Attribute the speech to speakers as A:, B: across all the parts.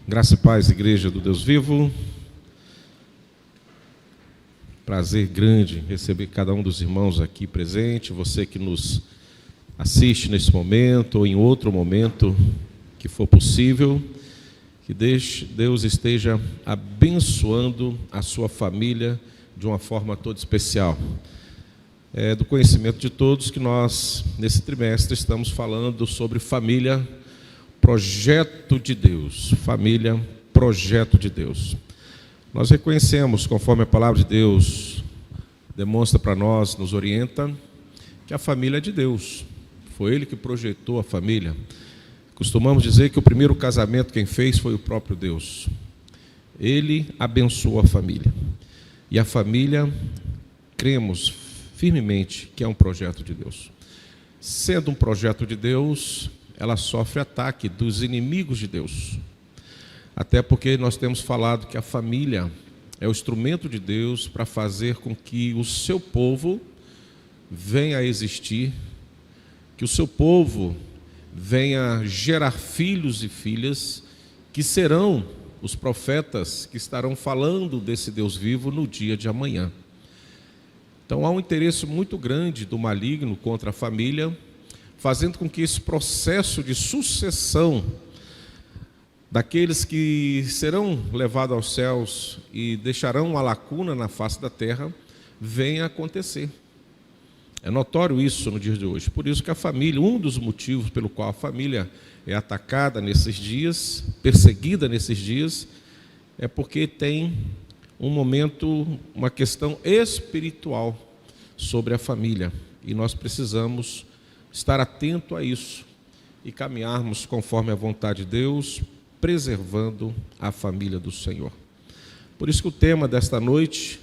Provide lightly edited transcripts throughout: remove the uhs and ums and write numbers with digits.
A: Graça e paz, Igreja do Deus Vivo. Prazer grande receber cada um dos irmãos aqui presente, você que nos assiste nesse momento ou em outro momento que for possível. Que Deus esteja abençoando a sua família de uma forma toda especial. É do conhecimento de todos que nós, nesse trimestre, estamos falando sobre família, projeto de Deus. Família, projeto de Deus. Nós reconhecemos, conforme a palavra de Deus demonstra para nós, nos orienta, que a família é de Deus. Foi Ele que projetou a família. Costumamos dizer que o primeiro casamento quem fez foi o próprio Deus. Ele abençoou a família. E a família, cremos firmemente que é um projeto de Deus. Sendo um projeto de Deus, ela sofre ataque dos inimigos de Deus. Até porque nós temos falado que a família é o instrumento de Deus para fazer com que o seu povo venha a existir, que o seu povo venha gerar filhos e filhas que serão os profetas que estarão falando desse Deus vivo no dia de amanhã. Então há um interesse muito grande do maligno contra a família, fazendo com que esse processo de sucessão daqueles que serão levados aos céus e deixarão uma lacuna na face da terra, venha a acontecer. É notório isso no dia de hoje. Por isso que a família, um dos motivos pelo qual a família é atacada nesses dias, perseguida nesses dias, é porque tem um momento, uma questão espiritual sobre a família. E nós precisamos estar atento a isso e caminharmos conforme a vontade de Deus, preservando a família do Senhor. Por isso que o tema desta noite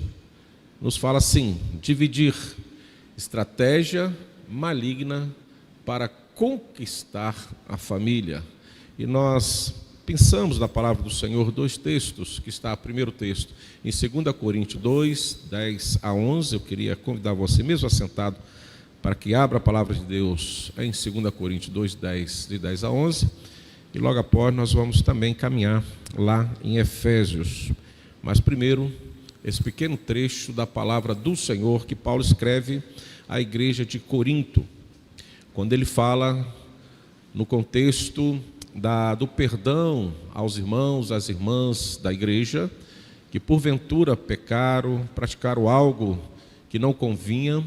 A: nos fala assim: dividir estratégia maligna para conquistar a família. E nós pensamos na palavra do Senhor dois textos, que está o primeiro texto em 2 Coríntios 2, 10 a 11. Eu queria convidar você, mesmo assentado, para que abra a palavra de Deus em 2 Coríntios 2, 10, de 10 a 11. E logo após nós vamos também caminhar lá em Efésios. Mas primeiro, esse pequeno trecho da palavra do Senhor que Paulo escreve à igreja de Corinto, quando ele fala no contexto do perdão aos irmãos, às irmãs da igreja, que porventura pecaram, praticaram algo que não convinha,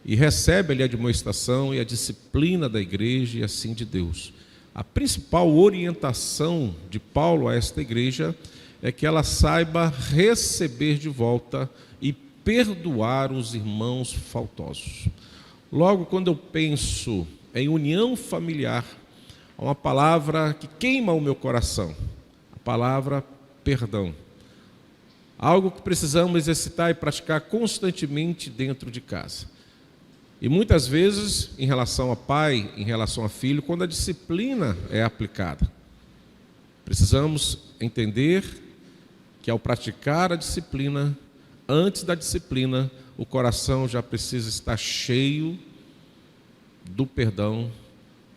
A: e recebe ali a admoestação e a disciplina da igreja e assim de Deus. A principal orientação de Paulo a esta igreja é que ela saiba receber de volta e perdoar os irmãos faltosos. Logo, quando eu penso em união familiar, há uma palavra que queima o meu coração, a palavra perdão. Algo que precisamos exercitar e praticar constantemente dentro de casa. E muitas vezes, em relação a pai, em relação a filho, quando a disciplina é aplicada, precisamos entender que ao praticar a disciplina, antes da disciplina, o coração já precisa estar cheio do perdão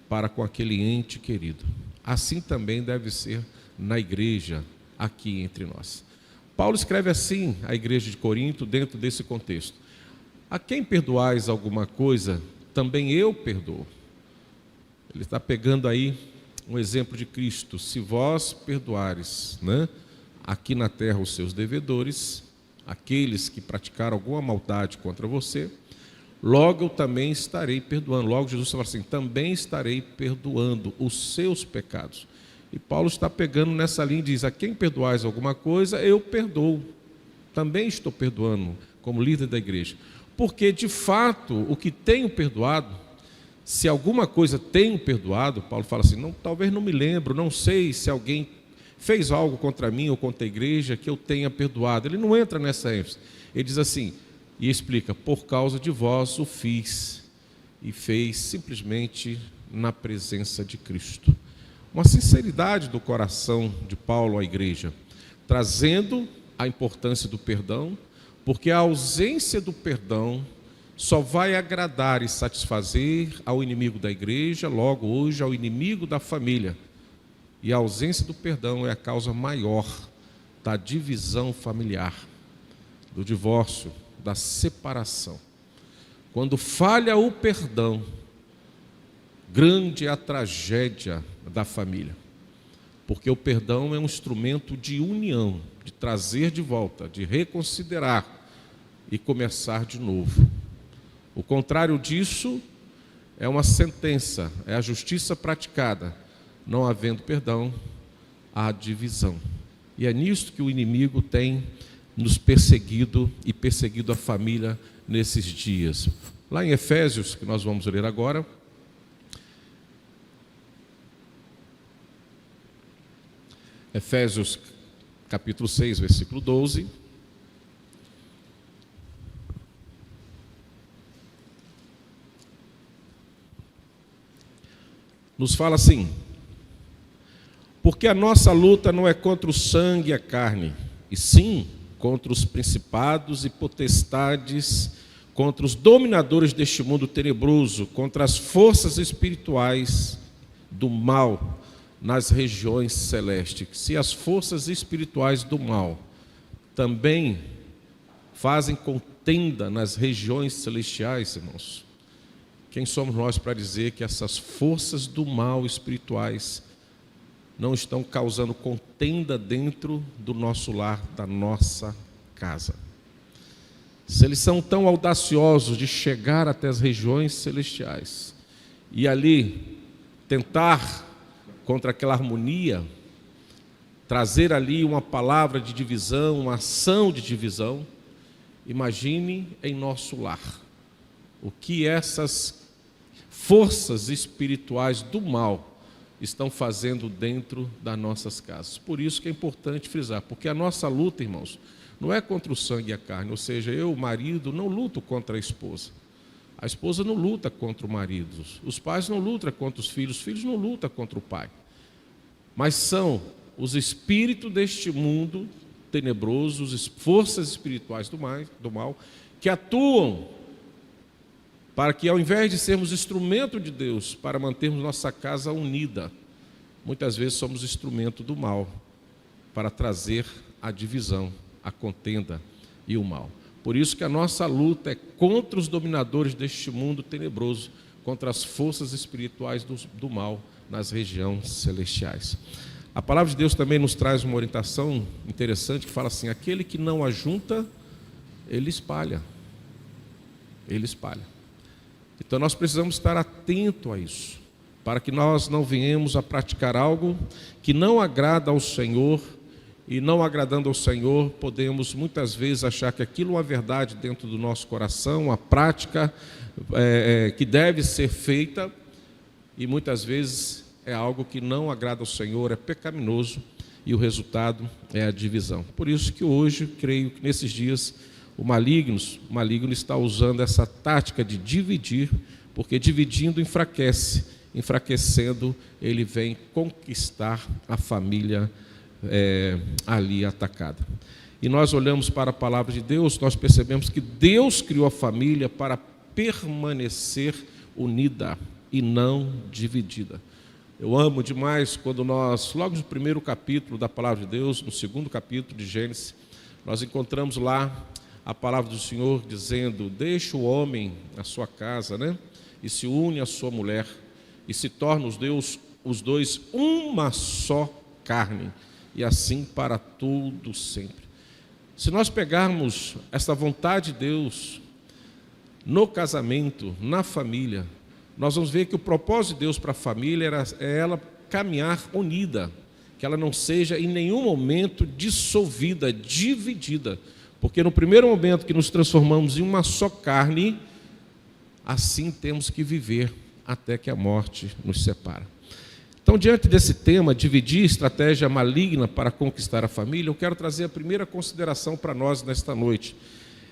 A: para com aquele ente querido. Assim também deve ser na igreja, aqui entre nós. Paulo escreve assim à igreja de Corinto, dentro desse contexto: a quem perdoais alguma coisa, também eu perdoo. Ele está pegando aí um exemplo de Cristo. Se vós perdoares, aqui na terra os seus devedores, aqueles que praticaram alguma maldade contra você, logo eu também estarei perdoando. Logo Jesus fala assim: também estarei perdoando os seus pecados. E Paulo está pegando nessa linha e diz: a quem perdoais alguma coisa, eu perdoo. Também estou perdoando como líder da igreja. Porque, de fato, o que tenho perdoado, se alguma coisa tenho perdoado, Paulo fala assim, talvez não me lembro, não sei se alguém fez algo contra mim ou contra a igreja que eu tenha perdoado. Ele não entra nessa ênfase. Ele diz assim, e explica: por causa de vós o fiz, e fez simplesmente na presença de Cristo. Uma sinceridade do coração de Paulo à igreja, trazendo a importância do perdão, porque a ausência do perdão só vai agradar e satisfazer ao inimigo da igreja, logo hoje ao inimigo da família. E a ausência do perdão é a causa maior da divisão familiar, do divórcio, da separação. Quando falha o perdão, grande é a tragédia da família. Porque o perdão é um instrumento de união, de trazer de volta, de reconsiderar e começar de novo. O contrário disso é uma sentença, é a justiça praticada. Não havendo perdão, há divisão. E é nisso que o inimigo tem nos perseguido e perseguido a família nesses dias. Lá em Efésios, que nós vamos ler agora, Efésios capítulo 6, versículo 12. Nos fala assim: porque a nossa luta não é contra o sangue e a carne, e sim contra os principados e potestades, contra os dominadores deste mundo tenebroso, contra as forças espirituais do mal nas regiões celestes. Se as forças espirituais do mal também fazem contenda nas regiões celestiais, irmãos, quem somos nós para dizer que essas forças do mal espirituais não estão causando contenda dentro do nosso lar, da nossa casa? Se eles são tão audaciosos de chegar até as regiões celestiais e ali tentar, contra aquela harmonia, trazer ali uma palavra de divisão, uma ação de divisão, imagine em nosso lar o que essas forças espirituais do mal estão fazendo dentro das nossas casas. Por isso que é importante frisar, porque a nossa luta, irmãos, não é contra o sangue e a carne, ou seja, eu, o marido, não luto contra a esposa não luta contra o marido, os pais não lutam contra os filhos não lutam contra o pai, mas são os espíritos deste mundo tenebroso, as forças espirituais do mal, que atuam para que, ao invés de sermos instrumento de Deus, para mantermos nossa casa unida, muitas vezes somos instrumento do mal, para trazer a divisão, a contenda e o mal. Por isso que a nossa luta é contra os dominadores deste mundo tenebroso, contra as forças espirituais do mal nas regiões celestiais. A palavra de Deus também nos traz uma orientação interessante, que fala assim: aquele que não ajunta, ele espalha. Ele espalha. Então nós precisamos estar atentos a isso, para que nós não venhamos a praticar algo que não agrada ao Senhor, e não agradando ao Senhor, podemos muitas vezes achar que aquilo é uma verdade dentro do nosso coração, uma prática que deve ser feita, e muitas vezes é algo que não agrada ao Senhor, é pecaminoso, e o resultado é a divisão. Por isso que hoje, creio que nesses dias, o maligno está usando essa tática de dividir, porque dividindo enfraquece, enfraquecendo ele vem conquistar a família ali atacada. E nós olhamos para a palavra de Deus, nós percebemos que Deus criou a família para permanecer unida e não dividida. Eu amo demais quando nós, logo no primeiro capítulo da palavra de Deus, no segundo capítulo de Gênesis, nós encontramos lá a palavra do Senhor dizendo: deixa o homem a sua casa, e se une à sua mulher, e se tornam os dois uma só carne, e assim para todo sempre. Se nós pegarmos essa vontade de Deus no casamento, na família, nós vamos ver que o propósito de Deus para a família é ela caminhar unida, que ela não seja em nenhum momento dissolvida, dividida, porque no primeiro momento que nos transformamos em uma só carne, assim temos que viver até que a morte nos separa. Então, diante desse tema, dividir estratégia maligna para conquistar a família, eu quero trazer a primeira consideração para nós nesta noite.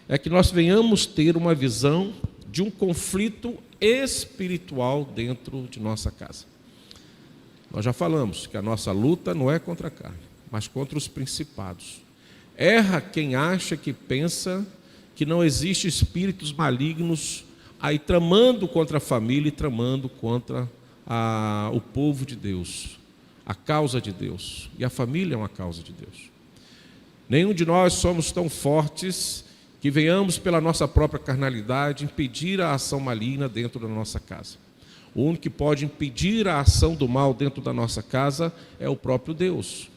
A: É que nós venhamos ter uma visão de um conflito espiritual dentro de nossa casa. Nós já falamos que a nossa luta não é contra a carne, mas contra os principados. Erra quem acha, que pensa que não existe espíritos malignos aí tramando contra a família e tramando contra o povo de Deus. a causa de Deus. E a família é uma causa de Deus. Nenhum de nós somos tão fortes que venhamos pela nossa própria carnalidade impedir a ação maligna dentro da nossa casa. O único que pode impedir a ação do mal dentro da nossa casa é o próprio Deus.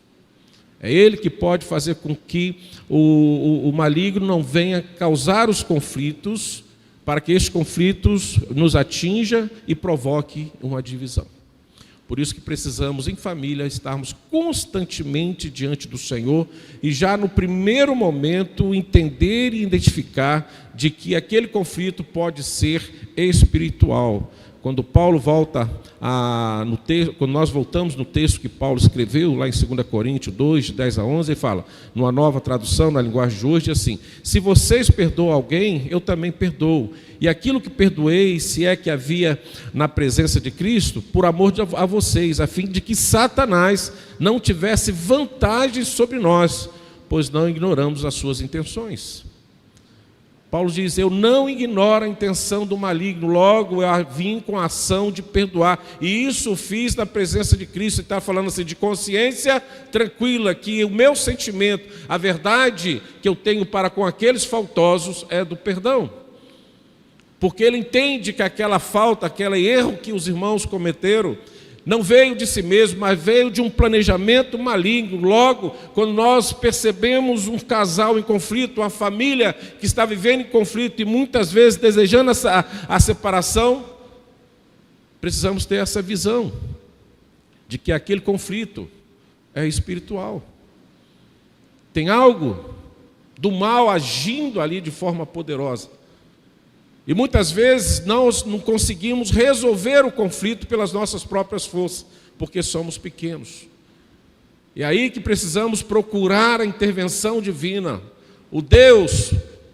A: É Ele que pode fazer com que o maligno não venha causar os conflitos, para que esses conflitos nos atinja e provoque uma divisão. Por isso que precisamos, em família, estarmos constantemente diante do Senhor e já no primeiro momento entender e identificar de que aquele conflito pode ser espiritual. Quando Paulo volta quando nós voltamos no texto que Paulo escreveu, lá em 2 Coríntios 2, de 10 a 11, ele fala, numa nova tradução, na linguagem de hoje, assim: se vocês perdoam alguém, eu também perdoo. E aquilo que perdoei, se é que havia na presença de Cristo, por amor a vocês, a fim de que Satanás não tivesse vantagem sobre nós, pois não ignoramos as suas intenções. Paulo diz, eu não ignoro a intenção do maligno, logo eu vim com a ação de perdoar, e isso fiz na presença de Cristo. Ele está falando assim, de consciência tranquila, que o meu sentimento, a verdade que eu tenho para com aqueles faltosos é do perdão, porque ele entende que aquela falta, aquele erro que os irmãos cometeram, não veio de si mesmo, mas veio de um planejamento maligno. Logo, quando nós percebemos um casal em conflito, uma família que está vivendo em conflito e muitas vezes desejando a separação, precisamos ter essa visão de que aquele conflito é espiritual. Tem algo do mal agindo ali de forma poderosa. E muitas vezes nós não conseguimos resolver o conflito pelas nossas próprias forças, porque somos pequenos. E aí que precisamos procurar a intervenção divina. O Deus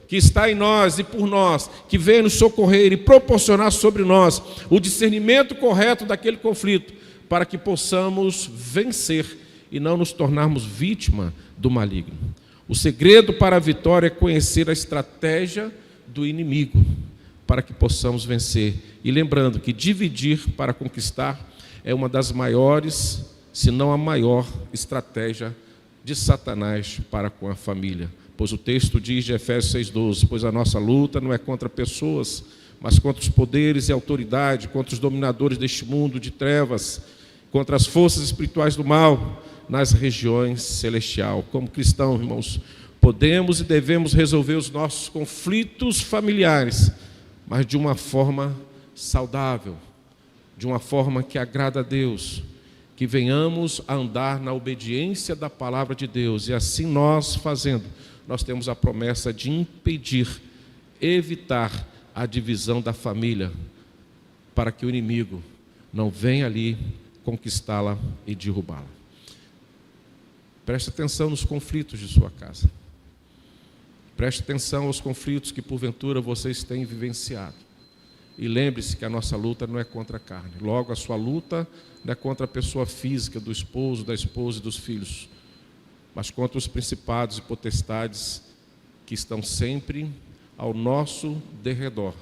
A: que está em nós e por nós, que vem nos socorrer e proporcionar sobre nós o discernimento correto daquele conflito, para que possamos vencer e não nos tornarmos vítima do maligno. O segredo para a vitória é conhecer a estratégia do inimigo, para que possamos vencer. E lembrando que dividir para conquistar é uma das maiores, se não a maior, estratégia de Satanás para com a família. Pois o texto diz de Efésios 6,12, pois a nossa luta não é contra pessoas, mas contra os poderes e autoridade, contra os dominadores deste mundo de trevas, contra as forças espirituais do mal nas regiões celestiais. Como cristãos, irmãos, podemos e devemos resolver os nossos conflitos familiares, mas de uma forma saudável, de uma forma que agrada a Deus, que venhamos a andar na obediência da palavra de Deus, e assim nós fazendo, nós temos a promessa de impedir, evitar a divisão da família, para que o inimigo não venha ali conquistá-la e derrubá-la. Preste atenção nos conflitos de sua casa. Preste atenção aos conflitos que porventura vocês têm vivenciado. E lembre-se que a nossa luta não é contra a carne. Logo, a sua luta não é contra a pessoa física, do esposo, da esposa e dos filhos, mas contra os principados e potestades que estão sempre ao nosso derredor,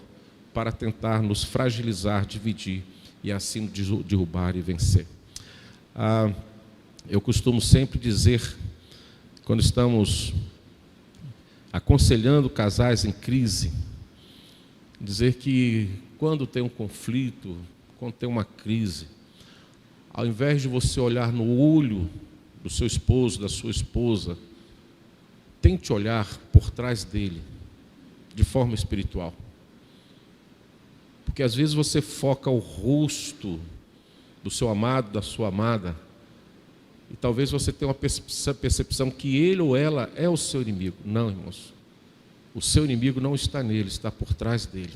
A: para tentar nos fragilizar, dividir e assim derrubar e vencer. Eu costumo sempre dizer, quando estamos aconselhando casais em crise, dizer que quando tem um conflito, quando tem uma crise, ao invés de você olhar no olho do seu esposo, da sua esposa, tente olhar por trás dele, de forma espiritual. Porque às vezes você foca o rosto do seu amado, da sua amada, e talvez você tenha uma percepção que ele ou ela é o seu inimigo. Não, irmãos. O seu inimigo não está nele, está por trás dele,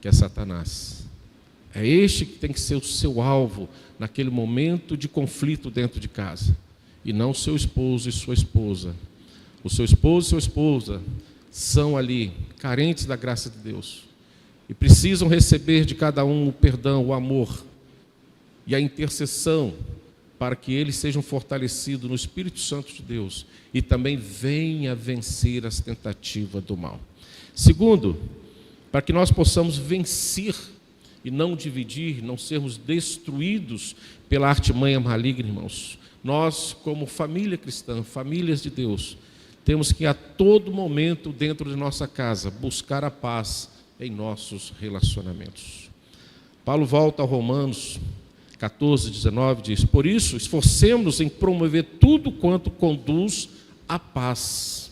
A: que é Satanás. É este que tem que ser o seu alvo naquele momento de conflito dentro de casa, e não o seu esposo e sua esposa. O seu esposo e sua esposa são ali carentes da graça de Deus e precisam receber de cada um o perdão, o amor e a intercessão, para que eles sejam fortalecidos no Espírito Santo de Deus e também venha vencer as tentativas do mal. Segundo, para que nós possamos vencer e não dividir, não sermos destruídos pela artimanha maligna, irmãos. Nós, como família cristã, famílias de Deus, temos que a todo momento dentro de nossa casa buscar a paz em nossos relacionamentos. Paulo volta a Romanos 14, 19, diz: por isso, esforcemos-nos em promover tudo quanto conduz à paz.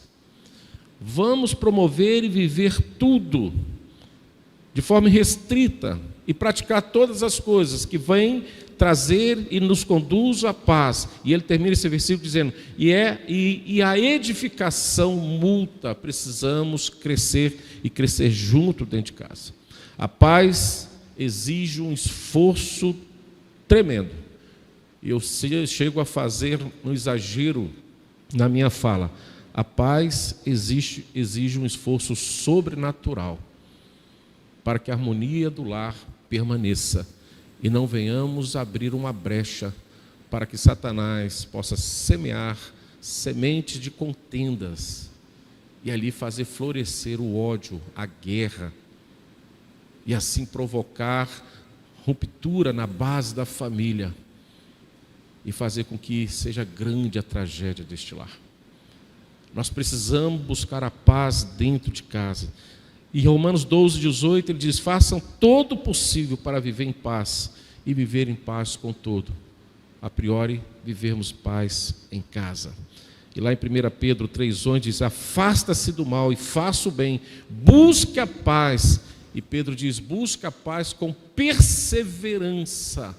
A: Vamos promover e viver tudo de forma restrita e praticar todas as coisas que vêm trazer e nos conduz à paz. E ele termina esse versículo dizendo: e a edificação mútua, precisamos crescer e crescer junto dentro de casa. A paz exige um esforço tremendo. E eu chego a fazer um exagero na minha fala. A paz exige um esforço sobrenatural para que a harmonia do lar permaneça e não venhamos abrir uma brecha para que Satanás possa semear sementes de contendas e ali fazer florescer o ódio, a guerra, e assim provocar ruptura na base da família e fazer com que seja grande a tragédia deste lar. Nós precisamos buscar a paz dentro de casa. E Romanos 12, 18, ele diz: façam todo o possível para viver em paz e viver em paz com todo. A priori, vivermos paz em casa. E lá em 1 Pedro 3,11 diz: afasta-se do mal e faça o bem, busque a paz. E Pedro diz: busque a paz com perseverança.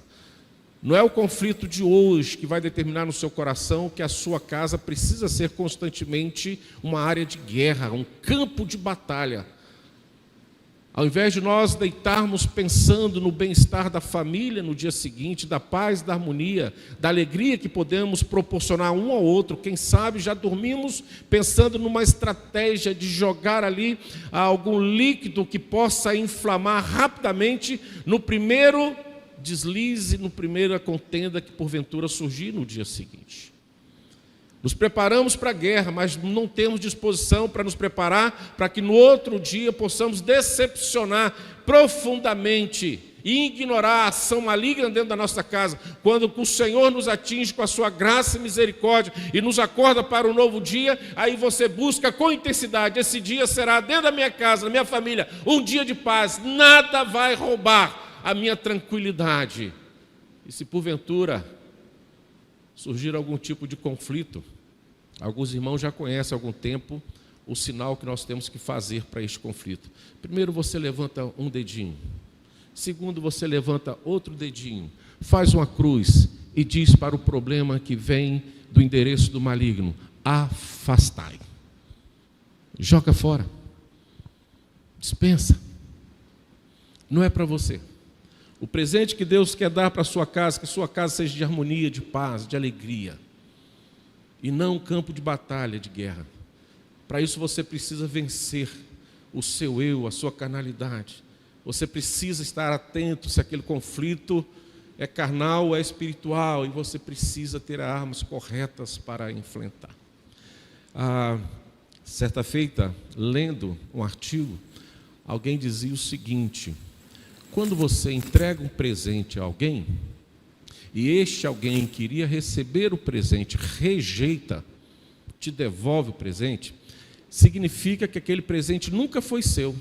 A: Não é o conflito de hoje que vai determinar no seu coração que a sua casa precisa ser constantemente uma área de guerra, um campo de batalha. Ao invés de nós deitarmos pensando no bem-estar da família no dia seguinte, da paz, da harmonia, da alegria que podemos proporcionar um ao outro, quem sabe já dormimos pensando numa estratégia de jogar ali algum líquido que possa inflamar rapidamente no primeiro deslize, no primeira contenda que porventura surgir no dia seguinte. Nos preparamos para a guerra, mas não temos disposição para nos preparar para que no outro dia possamos decepcionar profundamente e ignorar a ação maligna dentro da nossa casa, quando o Senhor nos atinge com a sua graça e misericórdia e nos acorda para um novo dia. Aí você busca com intensidade: esse dia será dentro da minha casa, da minha família, um dia de paz, nada vai roubar a minha tranquilidade. E se porventura surgir algum tipo de conflito, alguns irmãos já conhecem há algum tempo o sinal que nós temos que fazer para este conflito. Primeiro, você levanta um dedinho. Segundo, você levanta outro dedinho, faz uma cruz e diz para o problema que vem do endereço do maligno: afastai. Joga fora. Dispensa. Não é para você. O presente que Deus quer dar para a sua casa, que sua casa seja de harmonia, de paz, de alegria, e não um campo de batalha, de guerra. Para isso você precisa vencer o seu eu, a sua carnalidade. Você precisa estar atento se aquele conflito é carnal ou é espiritual, e você precisa ter as armas corretas para enfrentar. Certa feita, lendo um artigo, alguém dizia o seguinte: quando você entrega um presente a alguém, e este alguém que iria receber o presente rejeita, te devolve o presente, significa que aquele presente nunca foi seu,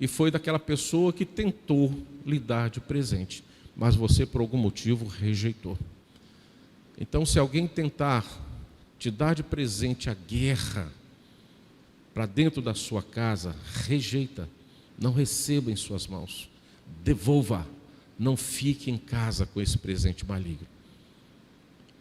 A: e foi daquela pessoa que tentou lhe dar de presente, mas você por algum motivo rejeitou. Então, se alguém tentar te dar de presente a guerra para dentro da sua casa, rejeita. Não receba em suas mãos, devolva, não fique em casa com esse presente maligno.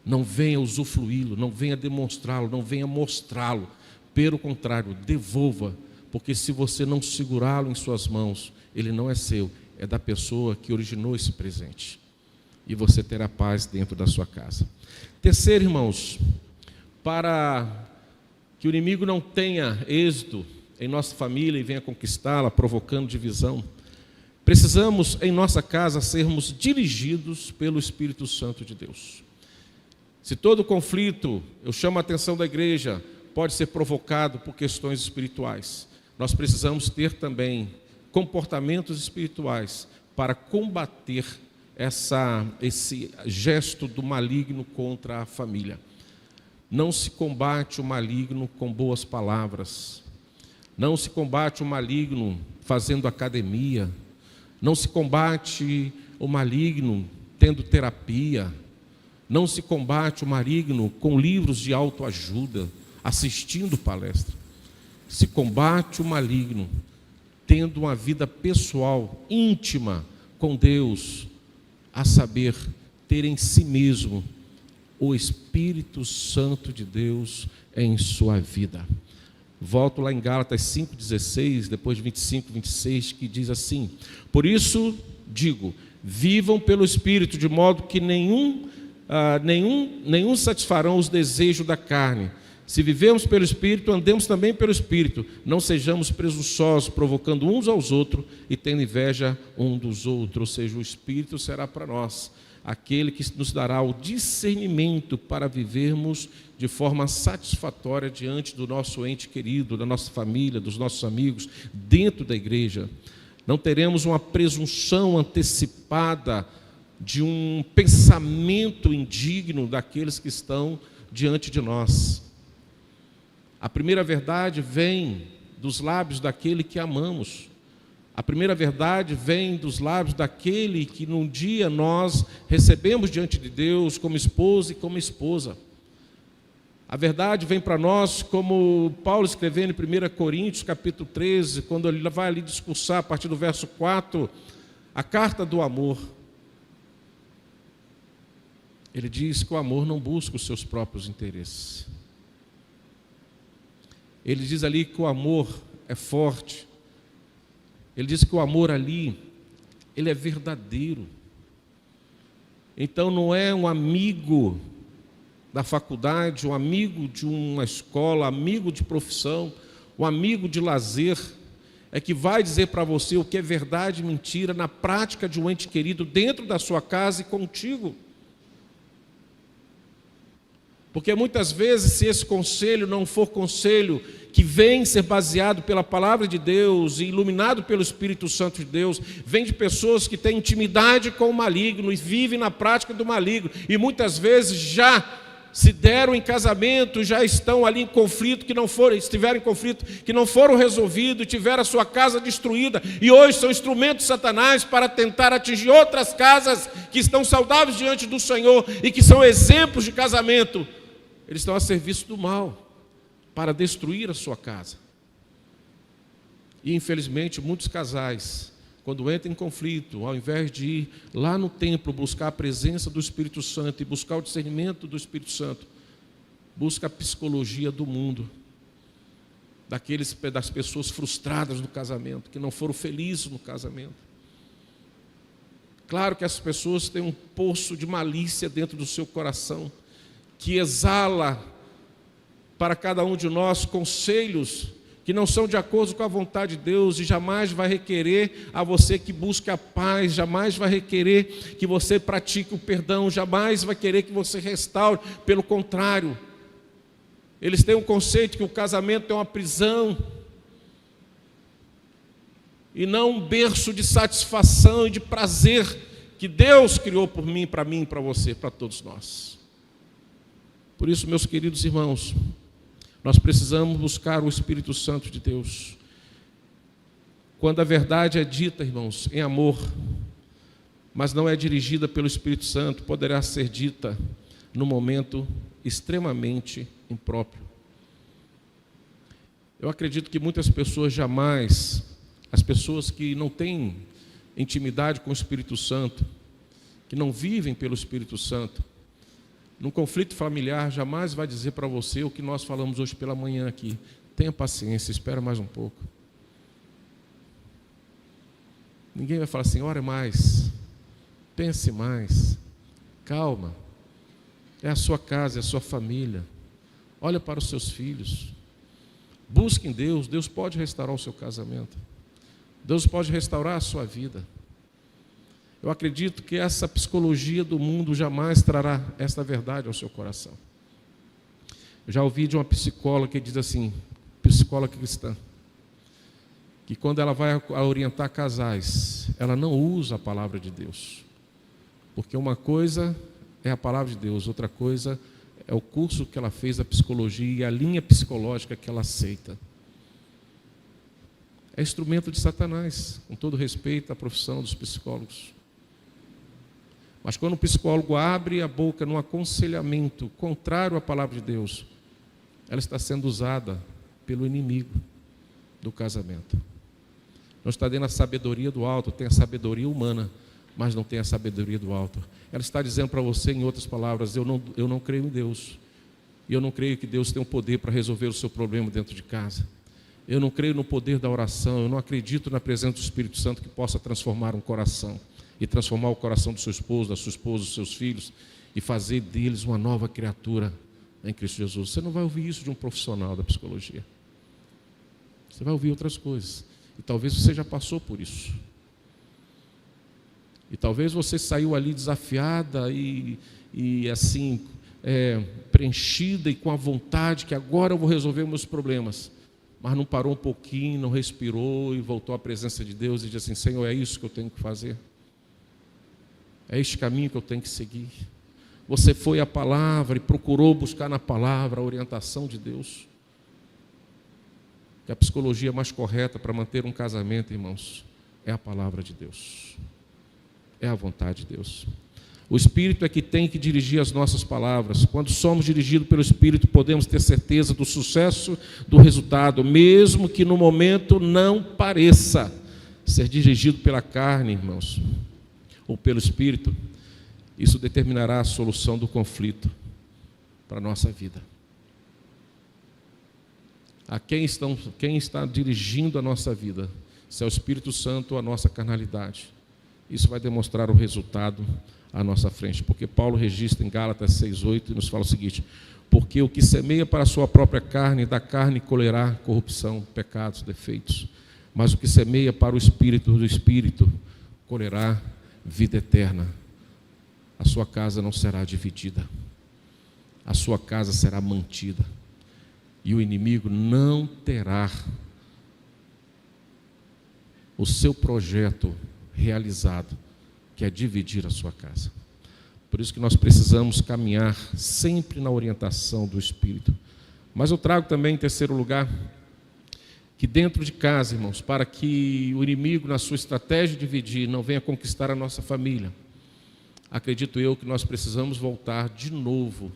A: Não venha usufruí-lo, não venha demonstrá-lo, não venha mostrá-lo. Pelo contrário, devolva, porque se você não segurá-lo em suas mãos, ele não é seu, é da pessoa que originou esse presente. E você terá paz dentro da sua casa. Terceiro, irmãos, para que o inimigo não tenha êxito em nossa família e venha conquistá-la, provocando divisão, precisamos em nossa casa sermos dirigidos pelo Espírito Santo de Deus. Se todo conflito, eu chamo a atenção da igreja, pode ser provocado por questões espirituais, nós precisamos ter também comportamentos espirituais para combater esse gesto do maligno contra a família. Não se combate o maligno com boas palavras. Não se combate o maligno fazendo academia. Não se combate o maligno tendo terapia. Não se combate o maligno com livros de autoajuda, assistindo palestra. Se combate o maligno tendo uma vida pessoal, íntima com Deus, a saber, ter em si mesmo o Espírito Santo de Deus em sua vida. Volto lá em Gálatas 5,16, depois de 25, 26, que diz assim: por isso digo, vivam pelo Espírito, de modo que nenhum satisfarão os desejos da carne. Se vivemos pelo Espírito, andemos também pelo Espírito. Não sejamos presunçosos, provocando uns aos outros e tendo inveja um dos outros. Ou seja, o Espírito será para nós aquele que nos dará o discernimento para vivermos de forma satisfatória diante do nosso ente querido, da nossa família, dos nossos amigos, dentro da igreja. Não teremos uma presunção antecipada de um pensamento indigno daqueles que estão diante de nós. A primeira verdade vem dos lábios daquele que amamos. A primeira verdade vem dos lábios daquele que num dia nós recebemos diante de Deus como esposo e como esposa. A verdade vem para nós, como Paulo escrevendo em 1 Coríntios, capítulo 13, quando ele vai ali discursar a partir do verso 4, a carta do amor. Ele diz que o amor não busca os seus próprios interesses. Ele diz ali que o amor é forte. Ele diz que o amor ali, ele é verdadeiro. Então não é um amigo da faculdade, um amigo de uma escola, amigo de profissão, um amigo de lazer, é que vai dizer para você o que é verdade e mentira na prática de um ente querido dentro da sua casa e contigo. Porque muitas vezes, se esse conselho não for conselho que vem ser baseado pela palavra de Deus e iluminado pelo Espírito Santo de Deus, vem de pessoas que têm intimidade com o maligno e vivem na prática do maligno, e muitas vezes já se deram em casamento, já estão ali em conflito, estiveram em conflito, que não foram resolvidos, tiveram a sua casa destruída, e hoje são instrumentos de Satanás para tentar atingir outras casas que estão saudáveis diante do Senhor e que são exemplos de casamento. Eles estão a serviço do mal para destruir a sua casa. E infelizmente muitos casais, quando entram em conflito, ao invés de ir lá no templo buscar a presença do Espírito Santo e buscar o discernimento do Espírito Santo, busca a psicologia do mundo, das pessoas frustradas no casamento, que não foram felizes no casamento. Claro que essas pessoas têm um poço de malícia dentro do seu coração, que exala para cada um de nós conselhos que não são de acordo com a vontade de Deus, e jamais vai requerer a você que busque a paz, jamais vai requerer que você pratique o perdão, jamais vai querer que você restaure. Pelo contrário, eles têm um conceito que o casamento é uma prisão e não um berço de satisfação e de prazer que Deus criou por mim, para você, para todos nós. Por isso, meus queridos irmãos, nós precisamos buscar o Espírito Santo de Deus. Quando a verdade é dita, irmãos, em amor, mas não é dirigida pelo Espírito Santo, poderá ser dita num momento extremamente impróprio. Eu acredito que muitas pessoas jamais, as pessoas que não têm intimidade com o Espírito Santo, que não vivem pelo Espírito Santo, num conflito familiar, jamais vai dizer para você o que nós falamos hoje pela manhã aqui. Tenha paciência, espera mais um pouco. Ninguém vai falar assim, ore mais, pense mais, calma. É a sua casa, é a sua família. Olha para os seus filhos. Busque em Deus, Deus pode restaurar o seu casamento. Deus pode restaurar a sua vida. Eu acredito que essa psicologia do mundo jamais trará esta verdade ao seu coração. Eu já ouvi de uma psicóloga que diz assim, psicóloga cristã, que quando ela vai a orientar casais, ela não usa a palavra de Deus. Porque uma coisa é a palavra de Deus, outra coisa é o curso que ela fez da psicologia e a linha psicológica que ela aceita. É instrumento de Satanás, com todo respeito à profissão dos psicólogos. Mas quando o psicólogo abre a boca num aconselhamento contrário à palavra de Deus, ela está sendo usada pelo inimigo do casamento. Não está dando a sabedoria do alto, tem a sabedoria humana, mas não tem a sabedoria do alto. Ela está dizendo para você, em outras palavras, eu não creio em Deus. E eu não creio que Deus tem o poder para resolver o seu problema dentro de casa. Eu não creio no poder da oração, eu não acredito na presença do Espírito Santo que possa transformar um coração. E transformar o coração do seu esposo, da sua esposa, dos seus filhos, e fazer deles uma nova criatura em Cristo Jesus. Você não vai ouvir isso de um profissional da psicologia. Você vai ouvir outras coisas. E talvez você já passou por isso. E talvez você saiu ali desafiada e assim, preenchida e com a vontade que agora eu vou resolver meus problemas. Mas não parou um pouquinho, não respirou e voltou à presença de Deus e disse assim: Senhor, é isso que eu tenho que fazer? É este caminho que eu tenho que seguir? Você foi à palavra e procurou buscar na palavra a orientação de Deus? Que a psicologia mais correta para manter um casamento, irmãos, é a palavra de Deus. É a vontade de Deus. O Espírito é que tem que dirigir as nossas palavras. Quando somos dirigidos pelo Espírito, podemos ter certeza do sucesso do resultado, mesmo que no momento não pareça ser dirigido pela carne, irmãos, ou pelo Espírito. Isso determinará a solução do conflito para a nossa vida. A quem está dirigindo a nossa vida? Se é o Espírito Santo ou a nossa carnalidade. Isso vai demonstrar o resultado à nossa frente, porque Paulo registra em Gálatas 6,8 e nos fala o seguinte: porque o que semeia para a sua própria carne, da carne colherá corrupção, pecados, defeitos, mas o que semeia para o Espírito, do Espírito colherá vida eterna. A sua casa não será dividida, a sua casa será mantida, e o inimigo não terá o seu projeto realizado, que é dividir a sua casa. Por isso que nós precisamos caminhar sempre na orientação do Espírito. Mas eu trago também, em terceiro lugar, que dentro de casa, irmãos, para que o inimigo, na sua estratégia de dividir, não venha conquistar a nossa família, acredito eu que nós precisamos voltar de novo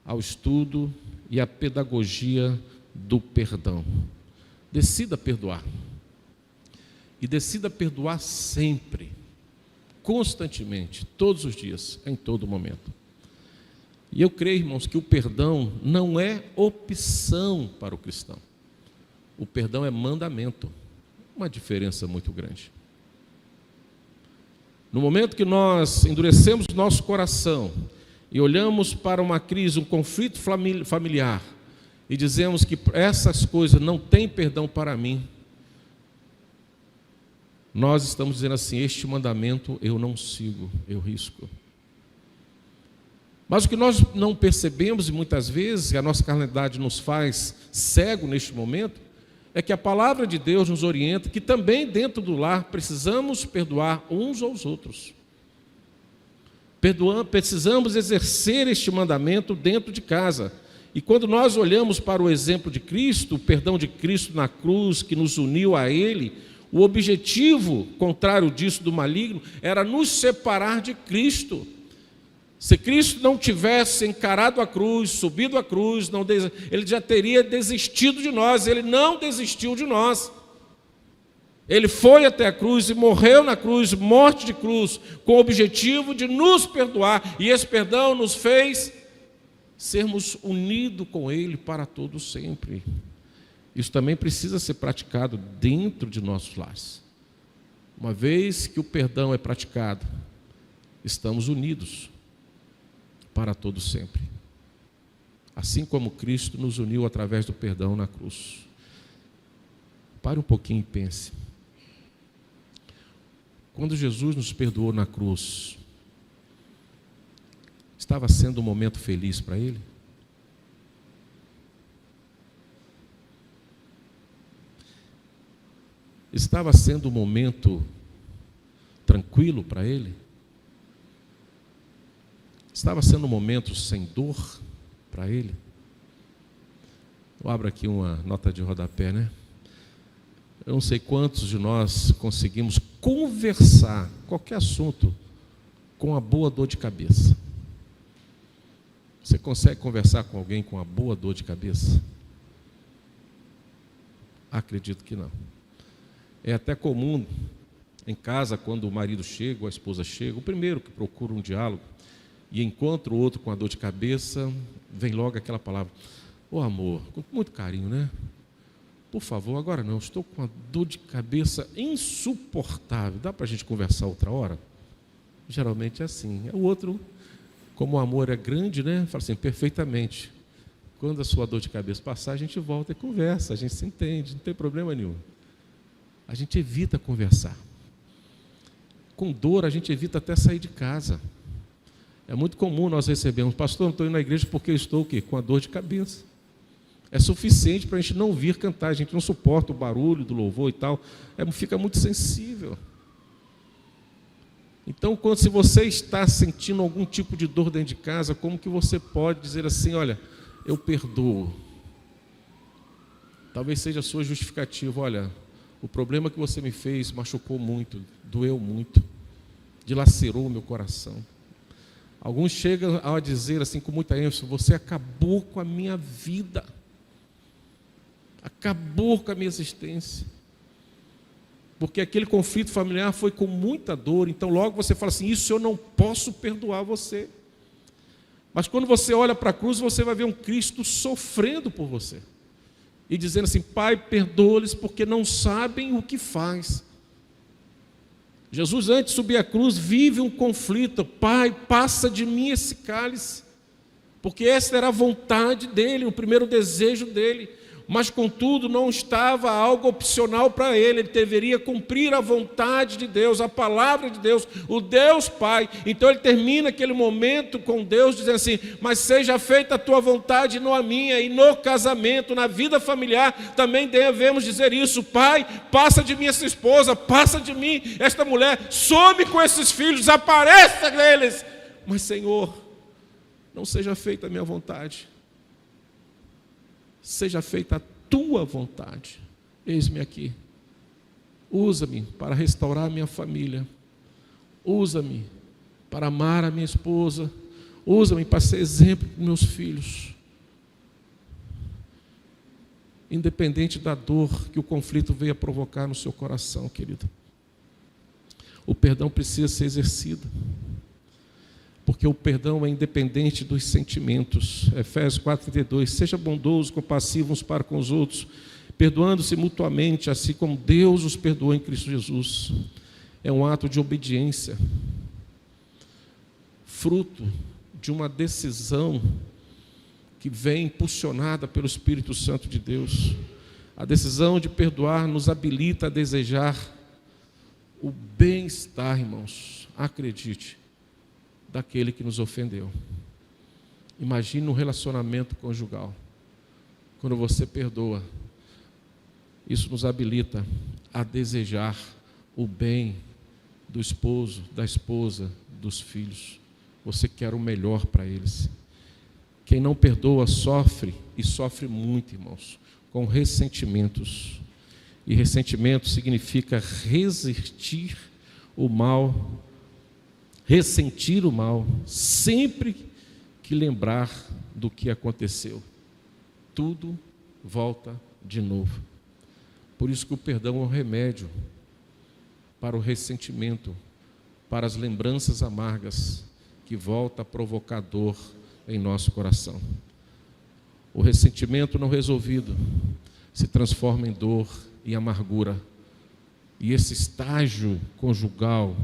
A: ao estudo e à pedagogia do perdão. Decida perdoar. E decida perdoar sempre, constantemente, todos os dias, em todo momento. E eu creio, irmãos, que o perdão não é opção para o cristão. O perdão é mandamento. Uma diferença muito grande. No momento que nós endurecemos nosso coração e olhamos para uma crise, um conflito familiar, e dizemos que essas coisas não têm perdão para mim, nós estamos dizendo assim: este mandamento eu não sigo, eu risco. Mas o que nós não percebemos, e muitas vezes a nossa carnalidade nos faz cego neste momento, é que a palavra de Deus nos orienta que também dentro do lar precisamos perdoar uns aos outros. Precisamos exercer este mandamento dentro de casa. E quando nós olhamos para o exemplo de Cristo, o perdão de Cristo na cruz, que nos uniu a Ele, o objetivo, contrário disso do maligno, era nos separar de Cristo. Se Cristo não tivesse encarado a cruz, subido a cruz, ele já teria desistido de nós. Ele não desistiu de nós. Ele foi até a cruz e morreu na cruz, morte de cruz, com o objetivo de nos perdoar. E esse perdão nos fez sermos unidos com Ele para todo sempre. Isso também precisa ser praticado dentro de nossos lares. Uma vez que o perdão é praticado, estamos unidos para todo sempre. Assim como Cristo nos uniu através do perdão na cruz. Pare um pouquinho e pense. Quando Jesus nos perdoou na cruz, estava sendo um momento feliz para Ele? Estava sendo um momento tranquilo para ele? Estava sendo um momento sem dor para ele? Eu abro aqui uma nota de rodapé, né? Eu não sei quantos de nós conseguimos conversar qualquer assunto com uma boa dor de cabeça. Você consegue conversar com alguém com uma boa dor de cabeça? Acredito que não. É até comum em casa, quando o marido chega ou a esposa chega, o primeiro que procura um diálogo e encontra o outro com a dor de cabeça, vem logo aquela palavra: ô amor, com muito carinho, né? Por favor, agora não, estou com uma dor de cabeça insuportável, dá para a gente conversar outra hora? Geralmente é assim. O outro, como o amor é grande, né? Fala assim: perfeitamente. Quando a sua dor de cabeça passar, a gente volta e conversa, a gente se entende, não tem problema nenhum. A gente evita conversar. Com dor, a gente evita até sair de casa. É muito comum nós recebermos: pastor, não estou indo na igreja porque eu estou o quê? Com a dor de cabeça. É suficiente para a gente não vir cantar, a gente não suporta o barulho do louvor e tal, fica muito sensível. Então, se você está sentindo algum tipo de dor dentro de casa, como que você pode dizer assim: olha, eu perdoo? Talvez seja a sua justificativa: olha, o problema que você me fez machucou muito, doeu muito, dilacerou o meu coração. Alguns chegam a dizer assim com muita ênfase: você acabou com a minha vida, acabou com a minha existência. Porque aquele conflito familiar foi com muita dor, então logo você fala assim: isso eu não posso perdoar você. Mas quando você olha para a cruz, você vai ver um Cristo sofrendo por você e dizendo assim: Pai, perdoa-lhes porque não sabem o que faz. Jesus, antes de subir a cruz, vive um conflito: Pai, passa de mim esse cálice, porque essa era a vontade dele, o primeiro desejo dele. Mas, contudo, não estava algo opcional para ele deveria cumprir a vontade de Deus, a palavra de Deus, o Deus Pai. Então ele termina aquele momento com Deus dizendo assim: mas seja feita a tua vontade, não a minha. E no casamento, na vida familiar, também devemos dizer isso: Pai, passa de mim essa esposa, passa de mim esta mulher, some com esses filhos, desapareça deles. Mas, Senhor, não seja feita a minha vontade, seja feita a tua vontade. Eis-me aqui. Usa-me para restaurar a minha família. Usa-me para amar a minha esposa. Usa-me para ser exemplo para meus filhos. Independente da dor que o conflito veio a provocar no seu coração, querido, o perdão precisa ser exercido. Porque o perdão é independente dos sentimentos. Efésios 4:32, seja bondoso, compassivo uns para com os outros, perdoando-se mutuamente, assim como Deus os perdoou em Cristo Jesus. É um ato de obediência, fruto de uma decisão que vem impulsionada pelo Espírito Santo de Deus. A decisão de perdoar nos habilita a desejar o bem-estar, irmãos, acredite, daquele que nos ofendeu. Imagine um relacionamento conjugal. Quando você perdoa, isso nos habilita a desejar o bem do esposo, da esposa, dos filhos. Você quer o melhor para eles. Quem não perdoa sofre, e sofre muito, irmãos, com ressentimentos. E ressentimento significa resistir o mal, ressentir o mal, sempre que lembrar do que aconteceu. Tudo volta de novo. Por isso que o perdão é um remédio para o ressentimento, para as lembranças amargas que volta a provocar dor em nosso coração. O ressentimento não resolvido se transforma em dor e amargura. E esse estágio conjugal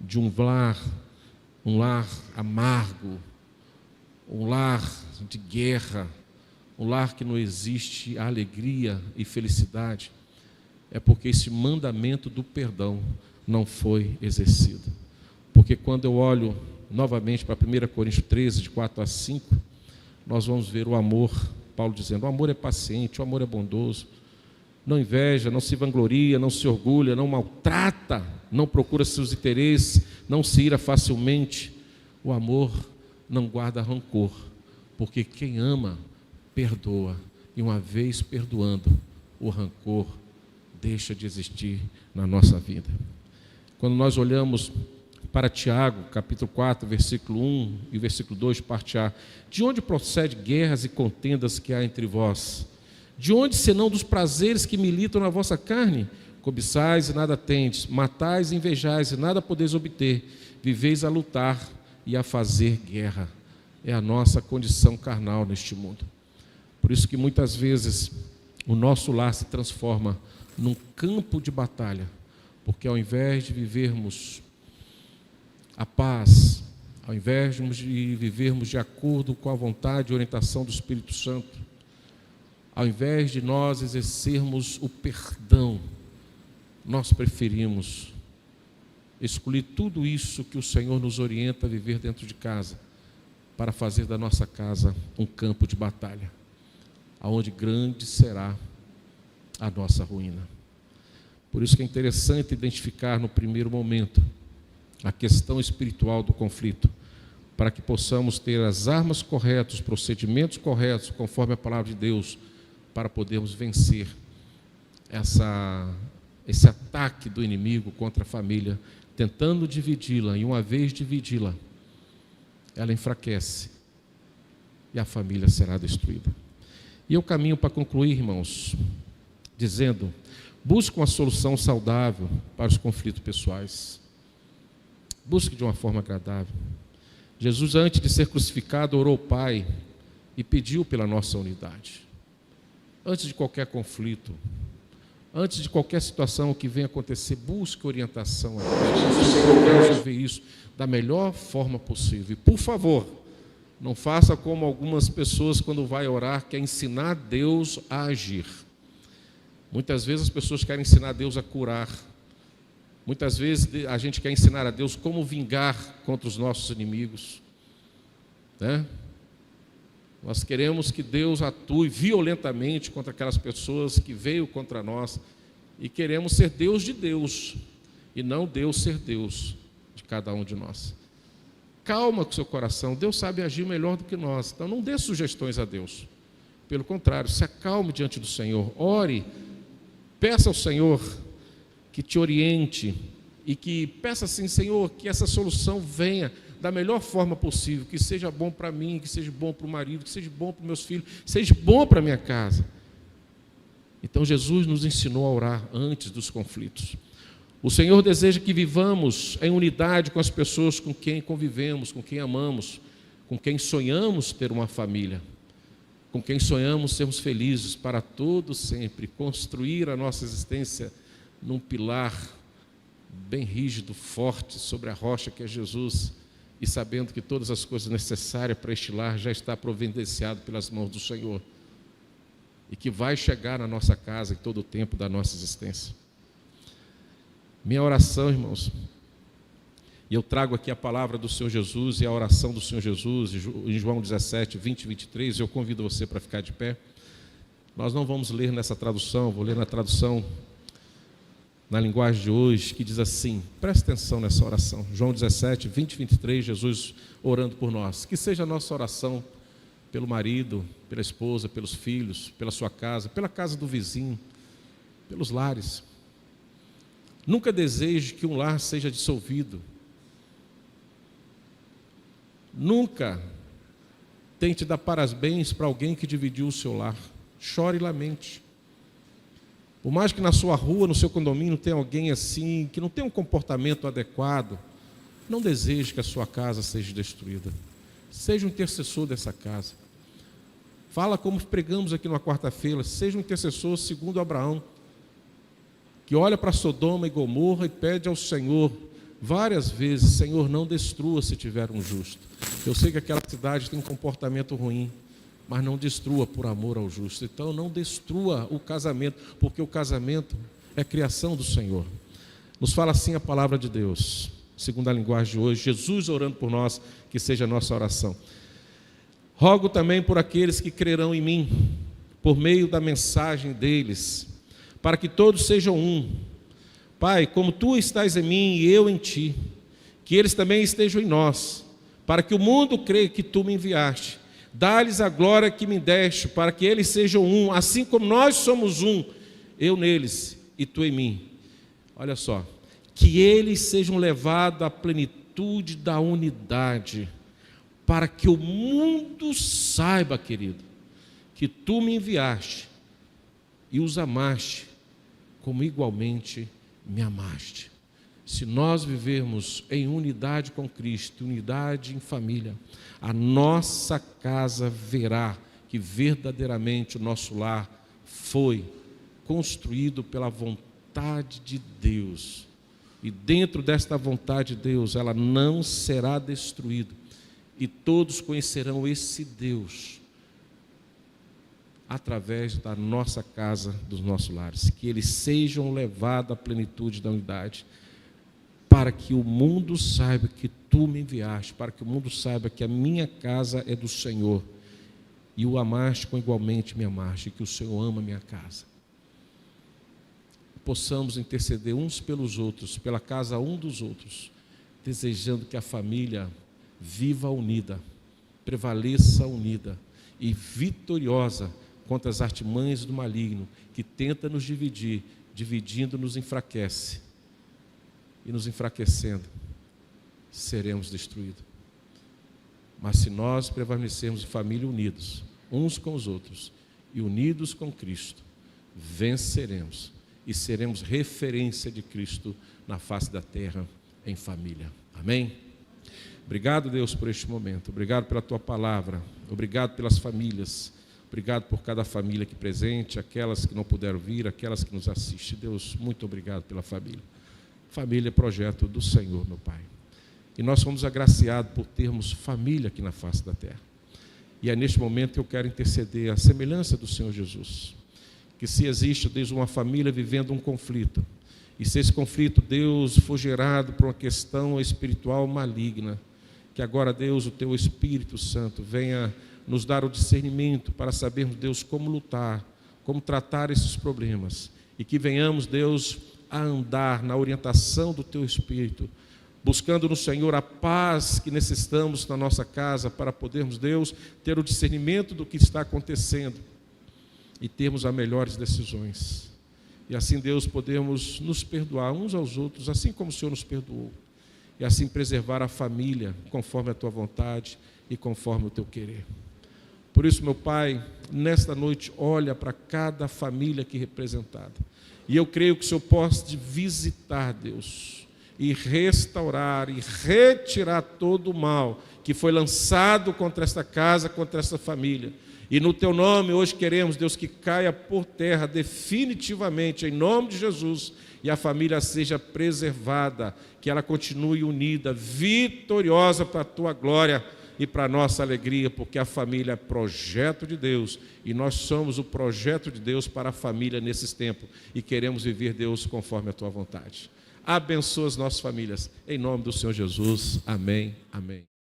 A: de um lar amargo, um lar de guerra, um lar que não existe alegria e felicidade, é porque esse mandamento do perdão não foi exercido. Porque quando eu olho novamente para 1 Coríntios 13, de 4 a 5, nós vamos ver o amor, Paulo dizendo: o amor é paciente, o amor é bondoso. não inveja, não se vangloria, não se orgulha, não maltrata, não procura seus interesses, não se ira facilmente. O amor não guarda rancor, porque quem ama, perdoa. E uma vez perdoando, o rancor deixa de existir na nossa vida. Quando nós olhamos para Tiago, capítulo 4, versículo 1 e versículo 2, parte A, de onde procede guerras e contendas que há entre vós? De onde, senão dos prazeres que militam na vossa carne? Cobiçais e nada tendes, matais e invejais e nada podeis obter, viveis a lutar e a fazer guerra. É a nossa condição carnal neste mundo. Por isso que muitas vezes o nosso lar se transforma num campo de batalha, porque ao invés de vivermos a paz, ao invés de vivermos de acordo com a vontade e orientação do Espírito Santo, ao invés de nós exercermos o perdão, nós preferimos excluir tudo isso que o Senhor nos orienta a viver dentro de casa, para fazer da nossa casa um campo de batalha, aonde grande será a nossa ruína. Por isso que é interessante identificar no primeiro momento a questão espiritual do conflito, para que possamos ter as armas corretas, os procedimentos corretos, conforme a palavra de Deus, para podermos vencer esse ataque do inimigo contra a família, tentando dividi-la, e uma vez dividida, ela enfraquece e a família será destruída. E eu caminho para concluir, irmãos, dizendo: busque uma solução saudável para os conflitos pessoais. Busque de uma forma agradável. Jesus, antes de ser crucificado, orou ao Pai e pediu pela nossa unidade. Antes de qualquer conflito, antes de qualquer situação que venha acontecer, busque orientação a Deus. O Senhor quer resolver isso da melhor forma possível. E, por favor, não faça como algumas pessoas, quando vai orar, quer ensinar Deus a agir. Muitas vezes as pessoas querem ensinar Deus a curar. Muitas vezes a gente quer ensinar a Deus como vingar contra os nossos inimigos, né? Nós queremos que Deus atue violentamente contra aquelas pessoas que veio contra nós, e queremos ser Deus de Deus, e não Deus ser Deus de cada um de nós. Calma com o seu coração, Deus sabe agir melhor do que nós, então não dê sugestões a Deus. Pelo contrário, se acalme diante do Senhor, ore, peça ao Senhor que te oriente, e que peça assim: Senhor, que essa solução venha da melhor forma possível, que seja bom para mim, que seja bom para o marido, que seja bom para os meus filhos, seja bom para a minha casa. Então Jesus nos ensinou a orar antes dos conflitos. O Senhor deseja que vivamos em unidade com as pessoas com quem convivemos, com quem amamos, com quem sonhamos ter uma família, com quem sonhamos sermos felizes para todo sempre, construir a nossa existência num pilar bem rígido, forte, sobre a rocha que é Jesus, e sabendo que todas as coisas necessárias para este lar já está providenciado pelas mãos do Senhor, e que vai chegar na nossa casa em todo o tempo da nossa existência. Minha oração, irmãos, e eu trago aqui a palavra do Senhor Jesus e a oração do Senhor Jesus em João 17, 20 e 23, eu convido você para ficar de pé. Nós não vamos ler nessa tradução, vou ler na tradução na linguagem de hoje, que diz assim, preste atenção nessa oração, João 17, 20 e 23, Jesus orando por nós. Que seja a nossa oração pelo marido, pela esposa, pelos filhos, pela sua casa, pela casa do vizinho, pelos lares. Nunca deseje que um lar seja dissolvido. Nunca tente dar parabéns para alguém que dividiu o seu lar. Chore e lamente. Por mais que na sua rua, no seu condomínio, tenha alguém assim, que não tem um comportamento adequado, não deseje que a sua casa seja destruída. Seja um intercessor dessa casa. Fala como pregamos aqui na quarta-feira, seja um intercessor segundo Abraão, que olha para Sodoma e Gomorra e pede ao Senhor várias vezes: Senhor, não destrua se tiver um justo. Eu sei que aquela cidade tem um comportamento ruim, mas não destrua por amor ao justo. Então não destrua o casamento, porque o casamento é criação do Senhor. Nos fala assim a palavra de Deus, segundo a linguagem de hoje, Jesus orando por nós, que seja a nossa oração. Rogo também por aqueles que crerão em mim, por meio da mensagem deles, para que todos sejam um. Pai, como tu estás em mim e eu em ti, que eles também estejam em nós, para que o mundo creia que tu me enviaste. Dá-lhes a glória que me deste, para que eles sejam um, assim como nós somos um, eu neles e tu em mim. Olha só, que eles sejam levados à plenitude da unidade, para que o mundo saiba, querido, que tu me enviaste e os amaste, como igualmente me amaste. Se nós vivermos em unidade com Cristo, unidade em família, a nossa casa verá que verdadeiramente o nosso lar foi construído pela vontade de Deus. E dentro desta vontade de Deus, ela não será destruída. E todos conhecerão esse Deus através da nossa casa, dos nossos lares. Que eles sejam levados à plenitude da unidade, para que o mundo saiba que tu me enviaste, para que o mundo saiba que a minha casa é do Senhor, e o amaste com igualmente me amaste, e que o Senhor ama a minha casa. Possamos interceder uns pelos outros, pela casa um dos outros, desejando que a família viva unida, prevaleça unida e vitoriosa contra as artimanhas do maligno, que tenta nos dividir, dividindo nos enfraquece, e nos enfraquecendo, seremos destruídos. Mas se nós prevalecermos em família unidos, uns com os outros, e unidos com Cristo, venceremos, e seremos referência de Cristo na face da terra, em família. Amém? Obrigado, Deus, por este momento. Obrigado pela Tua palavra. Obrigado pelas famílias. Obrigado por cada família aqui presente, aquelas que não puderam vir, aquelas que nos assistem. Deus, muito obrigado pela família. Família é projeto do Senhor, meu Pai. E nós somos agraciados por termos família aqui na face da terra. E é neste momento que eu quero interceder a semelhança do Senhor Jesus. Que se existe, Deus, uma família vivendo um conflito, e se esse conflito, Deus, for gerado por uma questão espiritual maligna, que agora, Deus, o Teu Espírito Santo venha nos dar o discernimento para sabermos, Deus, como lutar, como tratar esses problemas, e que venhamos, Deus, a andar na orientação do Teu Espírito, buscando no Senhor a paz que necessitamos na nossa casa, para podermos, Deus, ter o discernimento do que está acontecendo e termos as melhores decisões. E assim, Deus, podemos nos perdoar uns aos outros, assim como o Senhor nos perdoou, e assim preservar a família conforme a Tua vontade e conforme o Teu querer. Por isso, meu Pai, nesta noite, olha para cada família aqui representada. E eu creio que o Senhor possa visitar, Deus, e restaurar e retirar todo o mal que foi lançado contra esta casa, contra esta família. E no Teu nome, hoje queremos, Deus, que caia por terra definitivamente, em nome de Jesus, e a família seja preservada, que ela continue unida, vitoriosa para a Tua glória e para a nossa alegria, porque a família é projeto de Deus, e nós somos o projeto de Deus para a família nesses tempos, e queremos viver, Deus, conforme a Tua vontade. Abençoa as nossas famílias, em nome do Senhor Jesus. Amém, amém.